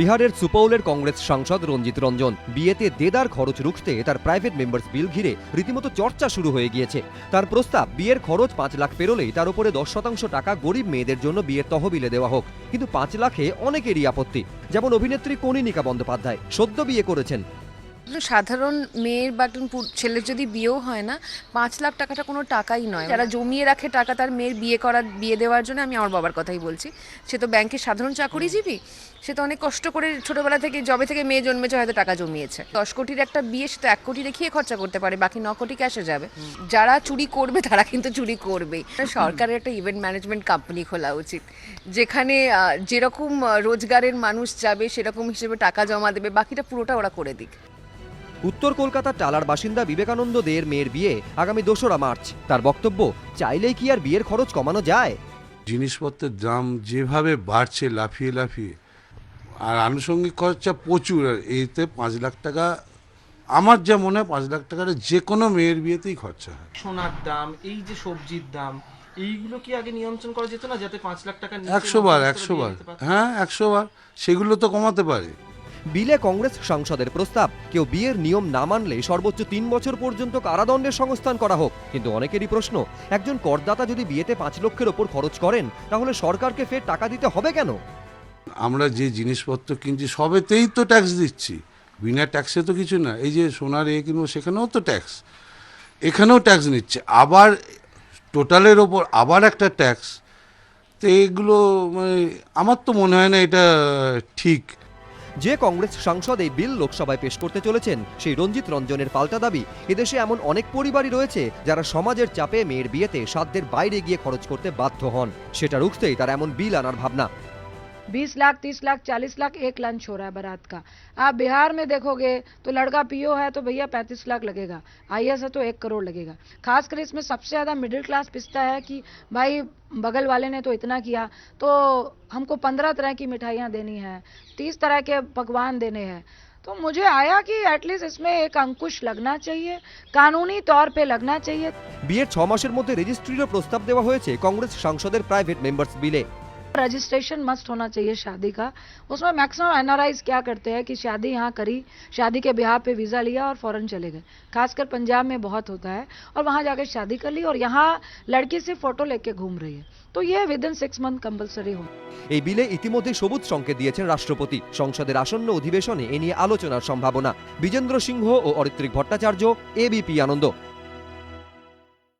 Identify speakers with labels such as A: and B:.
A: বিহারের সুপৌলের কংগ্রেস সাংসদ রঞ্জিত রঞ্জন বিয়েতে দেদার খরচ রুখতে তার প্রাইভেট মেম্বার্স বিল ঘিরে রীতিমতো চর্চা শুরু হয়ে গিয়েছে। তার প্রস্তাব, বিয়ের খরচ ৫ লাখ পেরোলেই তার উপরে 10% টাকা গরিব মেয়েদের জন্য বিয়ের তহবিলে দেওয়া হোক। কিন্তু ৫ লাখে অনেকেরই আপত্তি, যেমন অভিনেত্রী কনীনিকা বন্দ্যোপাধ্যায়, সদ্য বিয়ে করেছেন।
B: সাধারণ মেয়ের বা ছেলের যদি বিয়েও হয় না, ৫ লাখ টাকাটা কোনো টাকাই নয়। যারা জমিয়ে রাখে টাকা তার মেয়ের বিয়ে দেওয়ার জন্য, আমি আমার বাবার কথাই বলছি, সে তো ব্যাংকের সাধারণ চাকরিজীবী, সে তো অনেক কষ্ট করে ছোটবেলা থেকে, জবে থেকে মেয়ে জন্মেছে হয়তো টাকা জমিয়েছে। 10 কোটির একটা বিয়ে সে তো 1 কোটি রেখেই খরচা করতে পারে, বাকি 9 কোটি ক্যাশে যাবে। যারা চুরি করবে তারা কিন্তু চুরি করবেই। সরকারের একটা ইভেন্ট ম্যানেজমেন্ট কোম্পানি খোলা উচিত, যেখানে যেরকম রোজগারের মানুষ যাবে সেরকম হিসেবে টাকা জমা দেবে, বাকিটা পুরোটা ওরা করে দিক।
A: উত্তর কলকাতার টালার বাসিন্দা বিবেকানন্দ দের মেয়ের বিয়ে আগামী 2রা মার্চ। তার বক্তব্য, চাইলেই কি আর বিয়ের খরচ কমানো যায়?
C: জিনিসপত্রের দাম যেভাবে বাড়ছে লাফিয়ে লাফিয়ে, আর আনুষঙ্গিক খরচা প্রচুর, আর এতে 5 লাখ টাকা, আমার যা মনে হয় 5 লাখ টাকার যে কোনো মেয়ের বিয়েতেই খরচা হয়।
D: সোনার দাম, এই যে সবজির দাম, এইগুলো কি আগে নিয়ন্ত্রণ করা যেত না, যাতে 5 লাখ টাকা
C: 100 বার হ্যাঁ 100 বার সেগুলো তো কমাতে পারে।
A: বিলে কংগ্রেস সাংসদের প্রস্তাব, কেউ বিয়ের নিয়ম না মানলে সর্বোচ্চ 3 বছর পর্যন্ত কারাদণ্ডের সংস্থান করা হোক। কিন্তু অনেকেরই প্রশ্ন, একজন করদাতা যদি বিয়েতে 5 লক্ষের ওপর খরচ করেন, তাহলে সরকারকে ফের টাকা দিতে হবে কেন?
C: আমরা যে জিনিসপত্র কিনছি সবেতেই তো ট্যাক্স দিচ্ছি, বিনা ট্যাক্সে তো কিছু না। এই যে সোনার কিনবো সেখানেও তো ট্যাক্স, এখানেও ট্যাক্স নিচ্ছে, আবার টোটালের ওপর আবার একটা ট্যাক্স। তো এগুলো মানে আমার তো মনে হয় না এটা ঠিক।
A: যে কংগ্রেস সাংসদ এই বিল লোকসভায় পেশ করতে চলেছেন, সেই রঞ্জিত রঞ্জনের পাল্টা দাবি, এদেশে এমন অনেক পরিবারই রয়েছে যারা সমাজের চাপে মেয়ের বিয়েতে সাধ্যের বাইরে গিয়ে খরচ করতে বাধ্য হন। সেটা রুখতেই তার এমন বিল আনার ভাবনা।
E: 20 लाख 30 लाख 40 लाख एक लंच हो रहा है बारात का। आप बिहार में देखोगे तो लड़का पीओ है तो भैया 35 लाख लगेगा, आईएएस है तो 1 करोड़ लगेगा। खासकर इसमें सबसे ज्यादा मिडिल क्लास पिसता है कि भाई बगल वाले ने तो इतना किया, तो हमको 15 तरह की मिठाइयाँ देनी है, 30 तरह के पकवान देने हैं। तो मुझे आया कि एटलीस्ट इसमें एक अंकुश लगना चाहिए, कानूनी तौर पे लगना चाहिए।
A: বিয়ের 6 মাসের মধ্যে রেজিস্ট্রিরও প্রস্তাব দেওয়া হয়েছে কংগ্রেস সাংসদের প্রাইভেট মেম্বার্স বিলে।
E: रजिस्ट्रेशन मस्ट होना चाहिए शादी का। उसमें मैक्सिमम एनआरआईज क्या करते हैं कि शादी यहाँ करी, शादी के ब्याह पे वीज़ा लिया और फौरन चले गए। खासकर पंजाब में बहुत होता है, और वहाँ जाकर शादी कर ली और यहाँ लड़की से फोटो लेके घूम रही है। तो ये विदिन 6 मंथ कंपलसरी हो।
A: এই বিলে ইতিমধ্যে সবুজ সংকেত দিয়েছেন রাষ্ট্রপতি। সংসদের আসন্ন অধিবেশনে এ নিয়ে আলোচনার সম্ভাবনা। বিজেন্দ্র সিংহ ও অরিত্রিক ভট্টাচার্য, এবিপি আনন্দ।